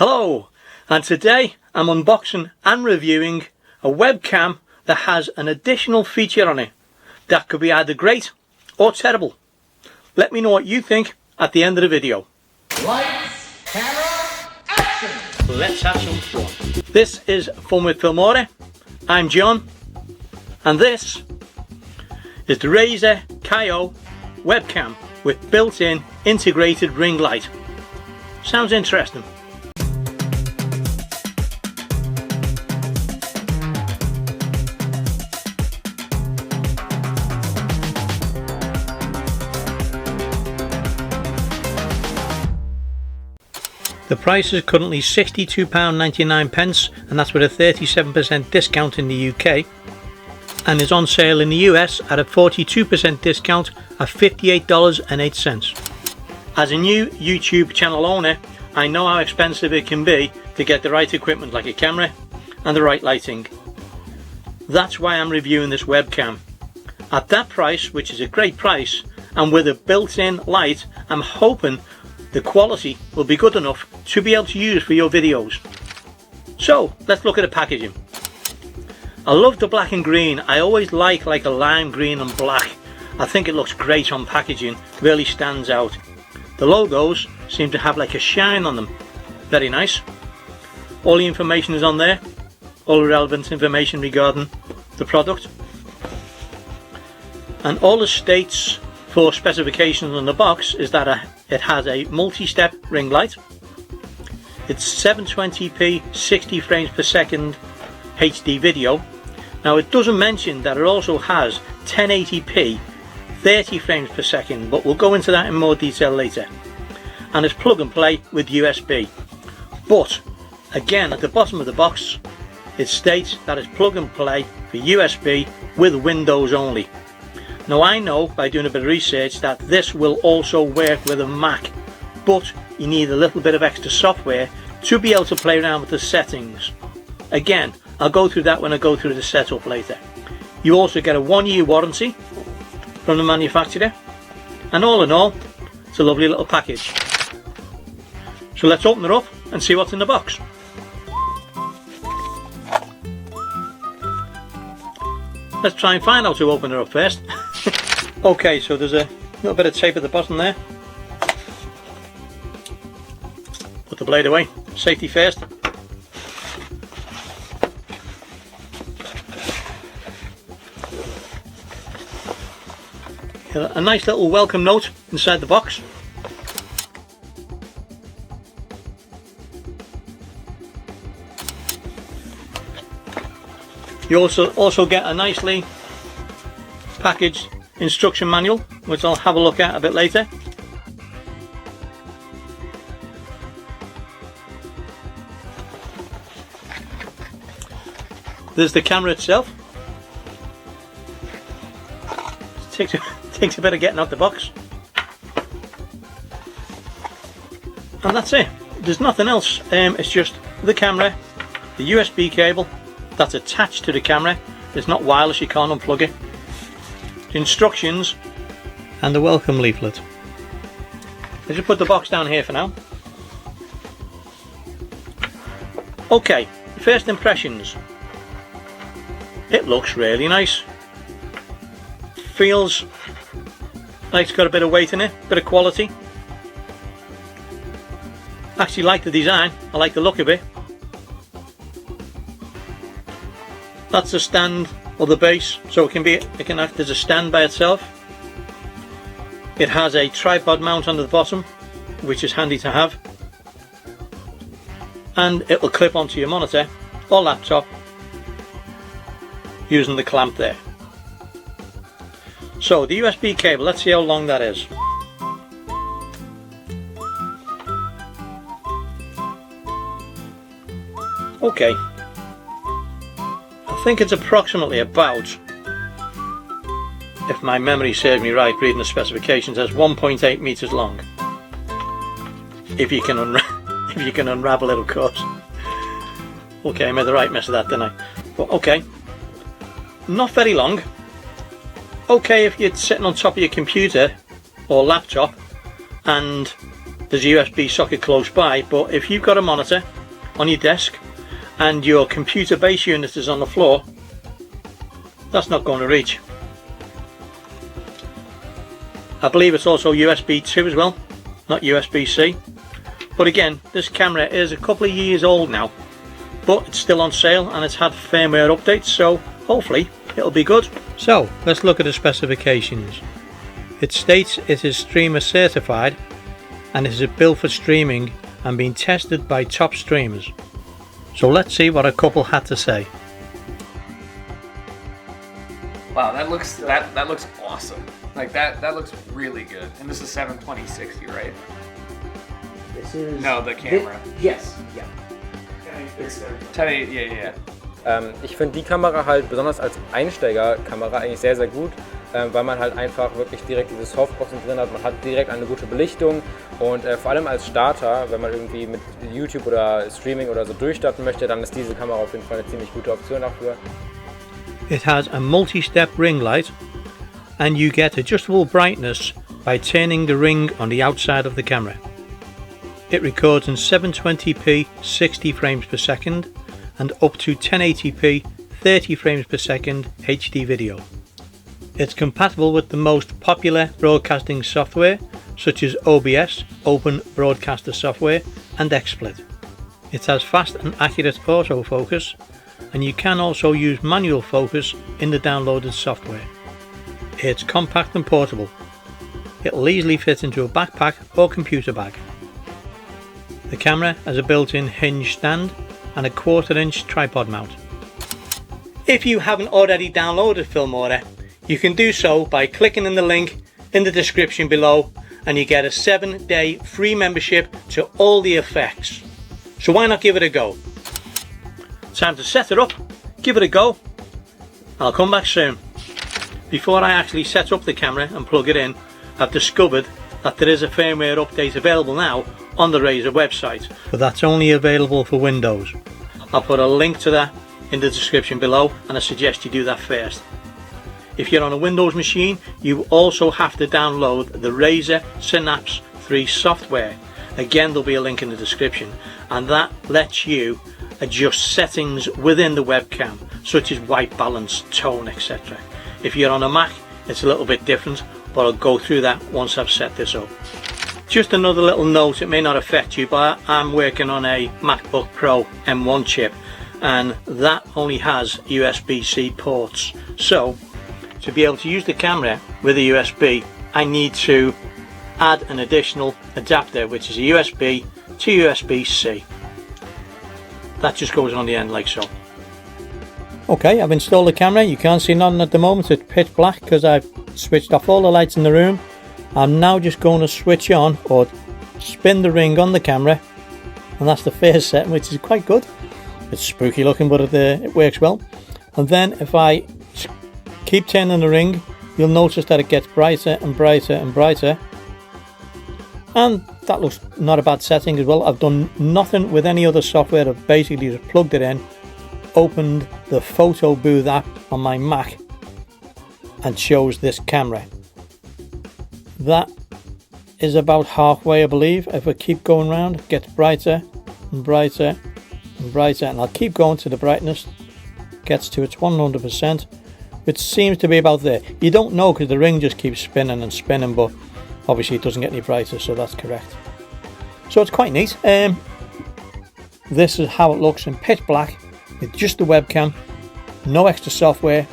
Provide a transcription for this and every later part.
Hello, and today I'm unboxing and reviewing a webcam that has an additional feature on it that could be either great or terrible. Let me know what you think at the end of the video. Lights, camera, action! Let's have some fun. This is Webcam Filmora. I'm John, and this is the Razer Kiyo webcam with built-in integrated ring light. Sounds interesting. The price is currently £62.99, and that's with a 37% discount in the UK, and is on sale in the US at a 42% discount at $58.08. As a new YouTube channel owner, I know how expensive it can be to get the right equipment like a camera and the right lighting. That's why I'm reviewing this webcam. At that price, which is a great price, and with a built-in light, I'm hoping the quality will be good enough to be able to use for your videos. So let's look at the packaging. I love the black and green. I always like a lime green and black. I think it looks great on packaging, really stands out. The logos seem to have like a shine on them. Very nice. All the information is on there, all the relevant information regarding the product, and all the states for specifications on the box is that it has a multi-step ring light. It's 720p 60 frames per second HD video. Now it doesn't mention that it also has 1080p 30 frames per second, but we'll go into that in more detail later. And it's plug and play with USB. But again, at the bottom of the box it states that it's plug and play for USB with Windows only. Now I know by doing a bit of research that this will also work with a Mac, but you need a little bit of extra software to be able to play around with the settings. Again, I'll go through that when I go through the setup later. You also get a 1-year warranty from the manufacturer, and all in all, it's a lovely little package. So let's open it up and see what's in the box. Let's try and find out who opened it up first. Okay, so there's a little bit of tape at the bottom there. Put the blade away, safety first. A nice little welcome note inside the box. You also get a nicely packaged instruction manual, which I'll have a look at a bit later. There's the camera itself. Takes a bit of getting out the box, and that's it. There's nothing else. It's just the camera, the USB cable that's attached to the camera. It's not wireless, you can't unplug it. The instructions and the welcome leaflet. Let's just put the box down here for now. Okay, first impressions. It looks really nice. Feels like it's got a bit of weight in it, bit of quality. Actually like the design, I like the look of it. That's the stand or the base, so it can act as a stand by itself. It has a tripod mount on the bottom, which is handy to have, and it will clip onto your monitor or laptop using the clamp there. So the USB cable, let's see how long that is. Okay, I think it's approximately about, if my memory serves me right, reading the specifications, as 1.8 meters long. If you can unravel it, of course. Okay, I made the right mess of that, didn't I? But okay, not very long. Okay if you're sitting on top of your computer or laptop and there's a USB socket close by, but if you've got a monitor on your desk and your computer base unit is on the floor, that's not going to reach. I believe it's also USB 2 as well, not USB-C. But again, this camera is a couple of years old now, but it's still on sale and it's had firmware updates, so hopefully it'll be good. So let's look at the specifications. It states it is streamer certified and it is built for streaming and being tested by top streamers. So let's see what a couple had to say. Wow, that looks awesome. Like that looks really good. And this is 720/60, right? This is... No, the camera. Yes, yeah. 1080, yeah. Ich finde die Kamera halt besonders als Einsteigerkamera eigentlich sehr, sehr gut, weil man halt einfach wirklich direkt diese Softboxen drin hat, man hat direkt eine gute Belichtung und vor allem als Starter, wenn man irgendwie mit YouTube oder Streaming oder so durchstarten möchte, dann ist diese Kamera auf jeden Fall eine ziemlich gute Option dafür. It has a multi-step ring light and you get adjustable brightness by turning the ring on the outside of the camera. It records in 720p 60 frames per second and up to 1080p 30 frames per second HD video. It's compatible with the most popular broadcasting software such as OBS, Open Broadcaster Software, and XSplit. It has fast and accurate autofocus, and you can also use manual focus in the downloaded software. It's compact and portable. It'll easily fit into a backpack or computer bag. The camera has a built-in hinge stand and a 1/4" tripod mount. If you haven't already downloaded Filmora, you can do so by clicking in the link in the description below and you get a 7-day free membership to all the effects. So why not give it a go? Time to set it up, give it a go. I'll come back soon. Before I actually set up the camera and plug it in, I've discovered that there is a firmware update available now on the Razer website, but that's only available for Windows. I'll put a link to that in the description below and I suggest you do that first. If you're on a Windows machine, you also have to download the Razer Synapse 3 software. Again, there'll be a link in the description, and that lets you adjust settings within the webcam such as white balance, tone, etc. If you're on a Mac, it's a little bit different, but I'll go through that once I've set this up. Just another little note, it may not affect you, but I'm working on a MacBook Pro M1 chip and that only has USB-C ports. So to be able to use the camera with a USB, I need to add an additional adapter, which is a USB to USB-C. That just goes on the end like so. Okay, I've installed the camera. You can't see nothing at the moment, it's pitch black because I've switched off all the lights in the room. I'm now just going to switch on or spin the ring on the camera, and that's the first setting, which is quite good. It's spooky looking, but it works well. And then if I keep turning the ring, you'll notice that it gets brighter and brighter and brighter, and that looks not a bad setting as well. I've done nothing with any other software. I've basically just plugged it in, opened the photo booth app on my Mac and chose this camera. That is about halfway, I believe. If I keep going round, it gets brighter and brighter and brighter, and I'll keep going to the brightness gets to its 100%, which seems to be about there. You don't know because the ring just keeps spinning and spinning, but obviously it doesn't get any brighter, so that's correct. So it's quite neat. This is how it looks in pitch black with just the webcam, no extra software,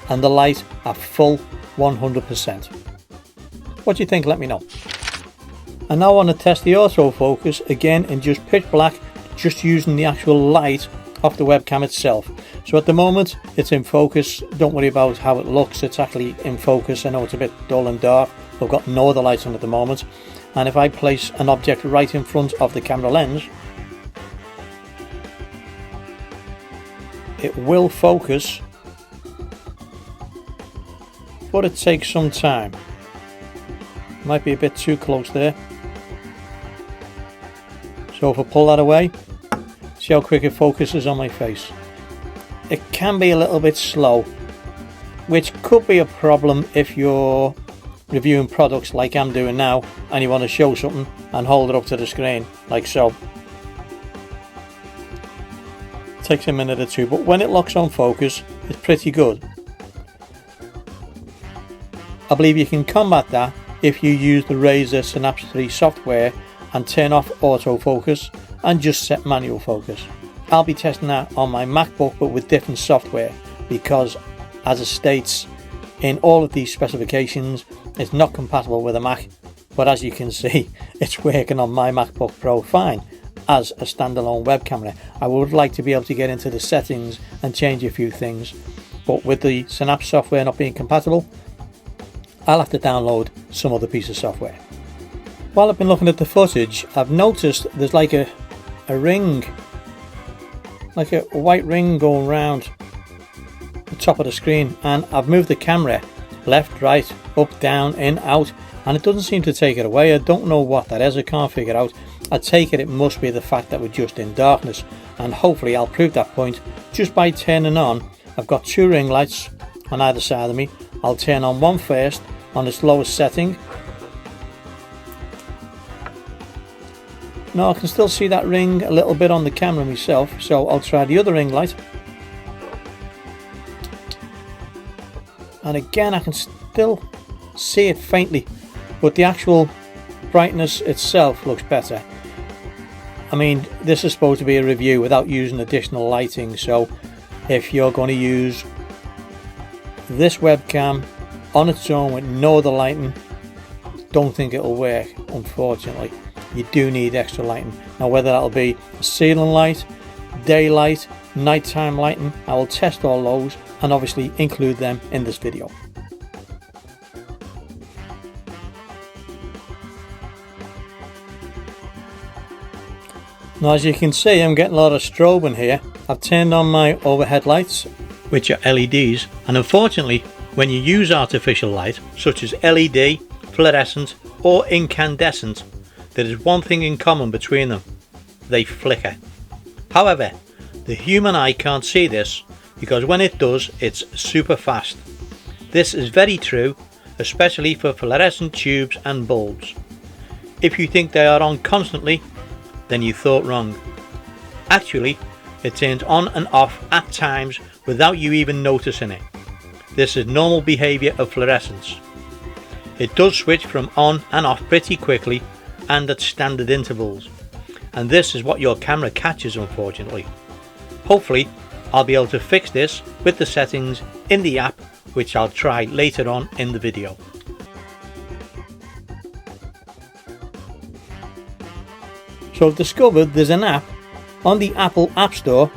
and the light at full 100%. What do you think? Let me know. And now I want to test the autofocus again in just pitch black, just using the actual light off the webcam itself. So at the moment it's in focus. Don't worry about how it looks, it's actually in focus. I know it's a bit dull and dark. I've got no other lights on at the moment, and if I place an object right in front of the camera lens, it will focus, but it takes some time. Might be a bit too close there. So if I pull that away, see how quick it focuses on my face. It can be a little bit slow, which could be a problem if you're reviewing products like I'm doing now and you want to show something and hold it up to the screen like so. It takes a minute or two, but when it locks on focus, it's pretty good. I believe you can combat that if you use the Razer Synapse 3 software and turn off autofocus and just set manual focus. I'll be testing that on my MacBook but with different software, because as it states in all of these specifications, it's not compatible with a Mac, but as you can see, it's working on my MacBook Pro fine as a standalone web camera. I would like to be able to get into the settings and change a few things, but with the Synapse software not being compatible, I'll have to download some other piece of software. While I've been looking at the footage, I've noticed there's like a ring, like a white ring going around the top of the screen, and I've moved the camera left, right, up, down, in, out, and it doesn't seem to take it away. I don't know what that is, I can't figure out. I take it must be the fact that we're just in darkness, and hopefully I'll prove that point just by turning on. I've got two ring lights on either side of me. I'll turn on one first on its lowest setting. Now I can still see that ring a little bit on the camera myself, so I'll try the other ring light. And again I can still see it faintly, but the actual brightness itself looks better. I mean, this is supposed to be a review without using additional lighting, so if you're going to use this webcam on its own with no other lighting, don't think it'll work, unfortunately. You do need extra lighting. Now whether that'll be a ceiling light, daylight, nighttime lighting, I will test all those and obviously include them in this video. Now as you can see, I'm getting a lot of strobe in here. I've turned on my overhead lights, which are LEDs, and unfortunately when you use artificial light such as LED, fluorescent or incandescent, there is one thing in common between them: they flicker. However, the human eye can't see this, because when it does, it's super fast. This is very true, especially for fluorescent tubes and bulbs. If you think they are on constantly, then you thought wrong. Actually, it turns on and off at times without you even noticing it. This is normal behavior of fluorescence. It does switch from on and off pretty quickly and at standard intervals, and this is what your camera catches, unfortunately. Hopefully I'll be able to fix this with the settings in the app, which I'll try later on in the video. So I've discovered there's an app on the Apple App Store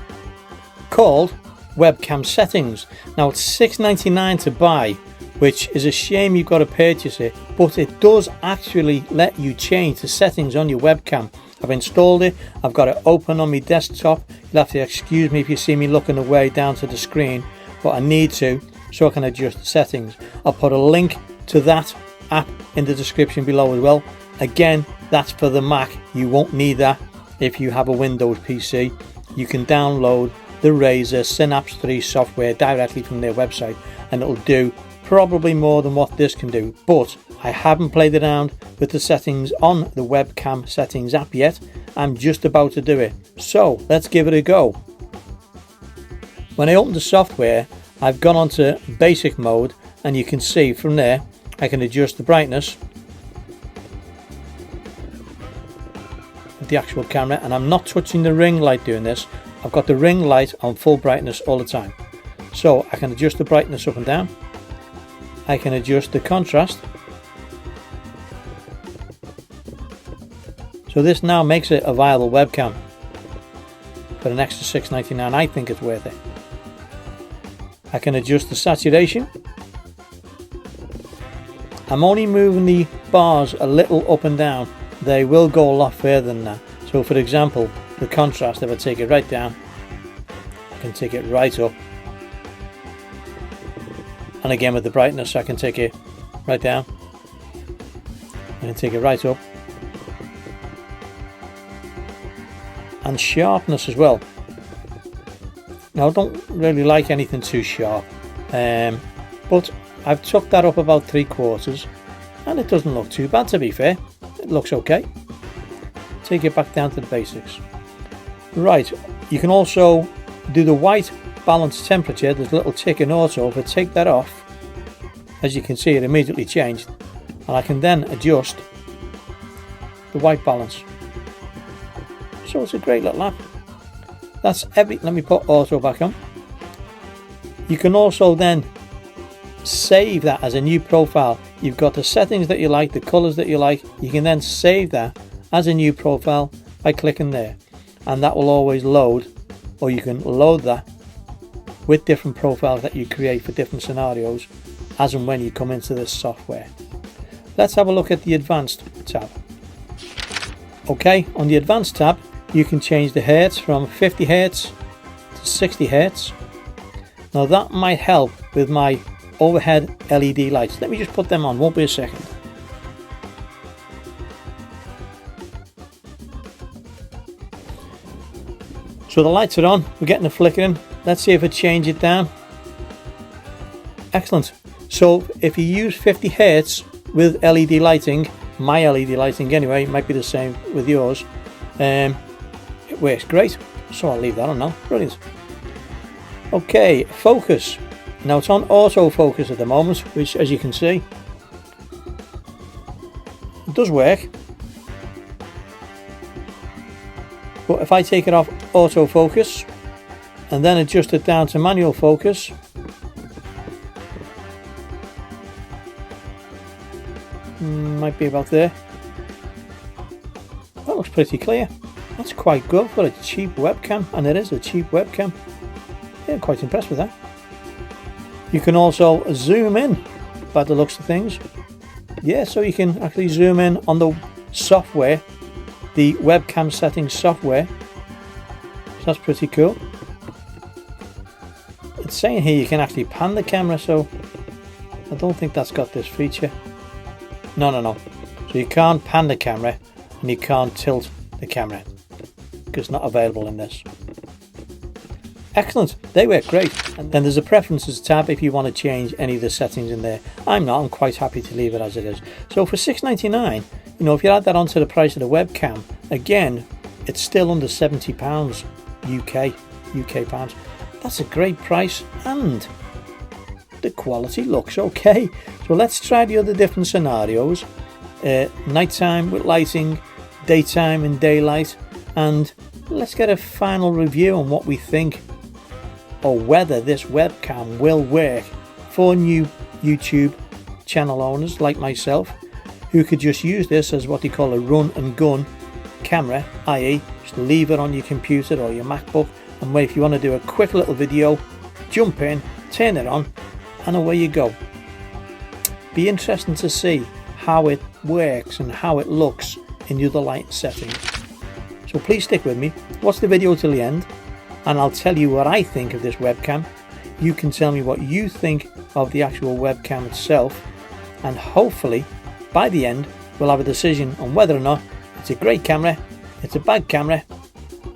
called Webcam Settings. Now it's $6.99 to buy, which is a shame you've got to purchase it, but it does actually let you change the settings on your webcam. I've installed it, I've got it open on my desktop. You'll have to excuse me if you see me looking away down to the screen, but I need to so I can adjust the settings. I'll put a link to that app in the description below as well. Again, that's for the Mac. You won't need that if you have a Windows PC. You can download the Razer Synapse 3 software directly from their website, and it'll do probably more than what this can do, but I haven't played around with the settings on the Webcam Settings app yet. I'm just about to do it, so let's give it a go. When I open the software, I've gone onto basic mode, and you can see from there I can adjust the brightness of the actual camera, and I'm not touching the ring light doing this. I've got the ring light on full brightness all the time, so I can adjust the brightness up and down. I can adjust the contrast, so this now makes it a viable webcam. For an extra $6.99, I think it's worth it. I can adjust the saturation. I'm only moving the bars a little up and down. They will go a lot further than that. So for example, the contrast, if I take it right down, I can take it right up. And again with the brightness, I can take it right down and take it right up. And sharpness as well. Now I don't really like anything too sharp, but I've took that up about 3/4, and it doesn't look too bad, to be fair. It looks okay. take it back down to the basics. Right, you can also do the white balance temperature. There's a little tick in auto. If I take that off, as you can see, it immediately changed, and I can then adjust the white balance. So it's a great little app. That's every. Let me put auto back on. You can also then save that as a new profile. You've got the settings that you like, the colors that you like. You can then save that as a new profile by clicking there, and that will always load, or you can load that with different profiles that you create for different scenarios as and when you come into this software. Let's have a look at the advanced tab. Okay, on the advanced tab you can change the hertz from 50 hertz to 60 hertz. Now that might help with my overhead LED lights. Let me just put them on, won't be a second. So the lights are on, we're getting a flickering. Let's see if it changes it down. Excellent. So if you use 50 hertz with LED lighting, my LED lighting anyway, it might be the same with yours, it works great. So I'll leave that on now. Brilliant. Okay, focus. Now it's on auto focus at the moment, which, as you can see, it does work. But if I take it off auto focus and then adjust it down to manual focus, might be about there. That looks pretty clear. That's quite good for a cheap webcam, and it is a cheap webcam. Yeah, I'm quite impressed with that. You can also zoom in by the looks of things. Yeah, so you can actually zoom in on the software, the Webcam Settings software. So that's pretty cool. It's saying here you can actually pan the camera, so I don't think that's got this feature. No. So you can't pan the camera and you can't tilt the camera because it's not available in this. Excellent, they work great. And then there's a preferences tab if you want to change any of the settings in there. I'm quite happy to leave it as it is. So for $6.99, you know, if you add that onto the price of the webcam, again, it's still under £70 UK pounds. That's a great price, and the quality looks okay. So let's try the other different scenarios. Nighttime with lighting, daytime and daylight, and let's get a final review on what we think, or whether this webcam will work for new YouTube channel owners like myself, who could just use this as what they call a run and gun camera, i.e. just leave it on your computer or your MacBook, and if you want to do a quick little video, jump in, turn it on, and away you go. Be interesting to see how it works and how it looks in the other light settings. So please stick with me, watch the video till the end, and I'll tell you what I think of this webcam. You can tell me what you think of the actual webcam itself, and hopefully by the end we'll have a decision on whether or not it's a great camera, it's a bad camera,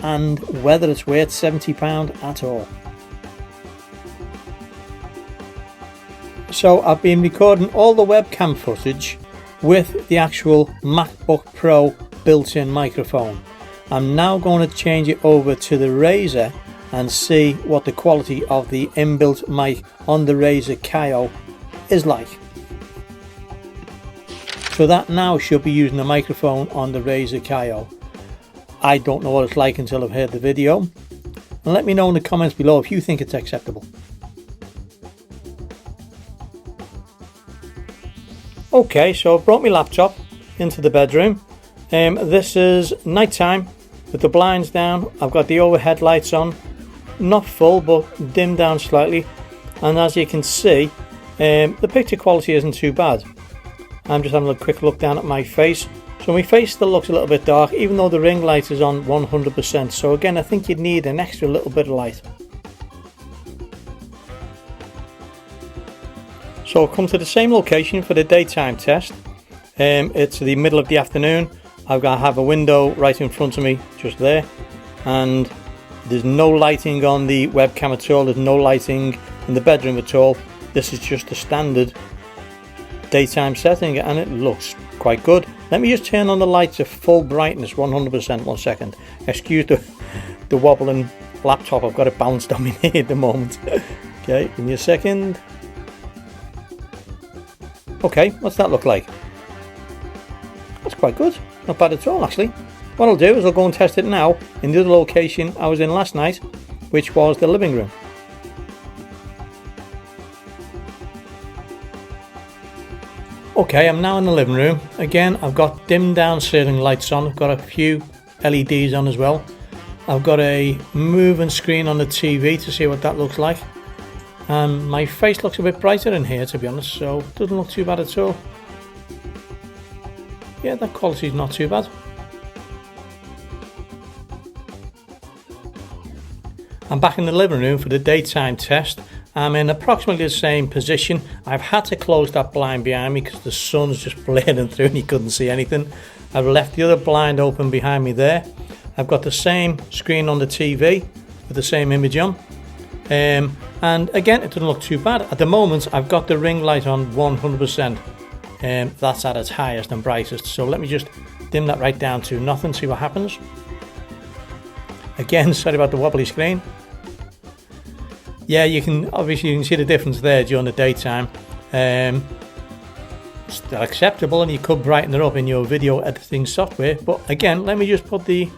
and whether it's worth £70 at all. So I've been recording all the webcam footage with the actual MacBook Pro built-in microphone. I'm now going to change it over to the Razer and see what the quality of the inbuilt mic on the Razer Kiyo is like. So that now should be using the microphone on the Razer Kiyo. I don't know what it's like until I've heard the video, and let me know in the comments below if you think it's acceptable. Okay, so I've brought my laptop into the bedroom. This is nighttime with the blinds down. I've got the overhead lights on, not full but dimmed down slightly, and as you can see, the picture quality isn't too bad. I'm just having a quick look down at my face. So my face still looks a little bit dark, even though the ring light is on 100%. So again, I think you'd need an extra little bit of light. So I've come to the same location for the daytime test. It's the middle of the afternoon. I've got to have a window right in front of me, just there, and there's no lighting on the webcam at all. There's no lighting in the bedroom at all. This is just a standard daytime setting, and it looks quite good. Let me just turn on the lights to full brightness, 100%. 1 second. Excuse the wobbling laptop. I've got it bounced on me at the moment. Okay, give me a second. Okay, what's that look like? That's quite good. Not bad at all, actually. What I'll do is I'll go and test it now in the other location I was in last night, which was the living room. Okay, I'm now in the living room. Again, I've got dimmed down ceiling lights on. I've got a few LEDs on as well. I've got a moving screen on the TV to see what that looks like. My face looks a bit brighter in here, to be honest, so it doesn't look too bad at all. Yeah, that quality is not too bad. I'm back in the living room for the daytime test. I'm in approximately the same position. I've had to close that blind behind me because the sun's just blaring through and you couldn't see anything. I've left the other blind open behind me there. I've got the same screen on the TV with the same image on. And again, it doesn't look too bad. At the moment, I've got the ring light on 100%. That's at its highest and brightest. So let me just dim that right down to nothing, see what happens. Again, sorry about the wobbly screen. Yeah, you can see the difference there during the daytime. Still acceptable, and you could brighten it up in your video editing software. But again, let me just put the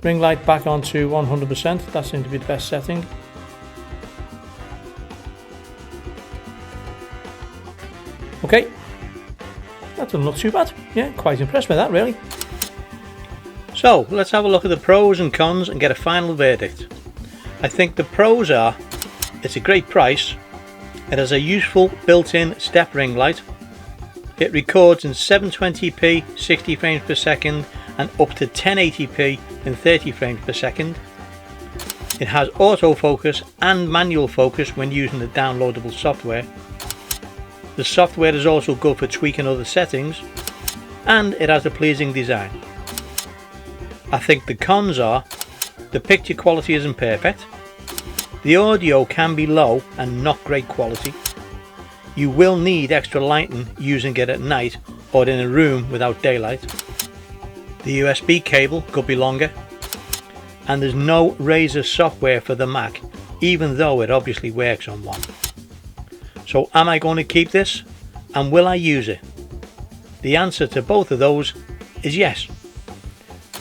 ring light back onto 100%. That seems to be the best setting. Okay, that doesn't look too bad. Yeah, quite impressed with that, really. So let's have a look at the pros and cons and get a final verdict. I think the pros are: it's a great price, it has a useful built-in step ring light, it records in 720p 60 frames per second and up to 1080p in 30 frames per second. It has autofocus and manual focus when using the downloadable software. The software is also good for tweaking other settings, and it has a pleasing design. I think the cons are: the picture quality isn't perfect, the audio can be low and not great quality, you will need extra lighting using it at night or in a room without daylight, the USB cable could be longer, and there's no Razer software for the Mac, even though it obviously works on one. So am I going to keep this, and will I use it? The answer to both of those is yes.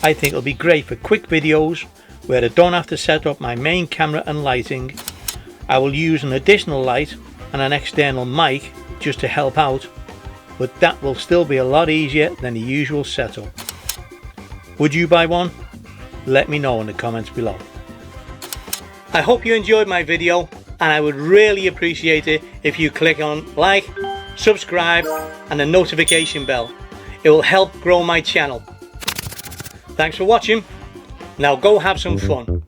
I think it'll be great for quick videos where I don't have to set up my main camera and lighting. I will use an additional light and an external mic just to help out, but that will still be a lot easier than the usual setup. Would you buy one? Let me know in the comments below. I hope you enjoyed my video, and I would really appreciate it if you click on like, subscribe and the notification bell. It will help grow my channel. Thanks for watching. Now go have some fun.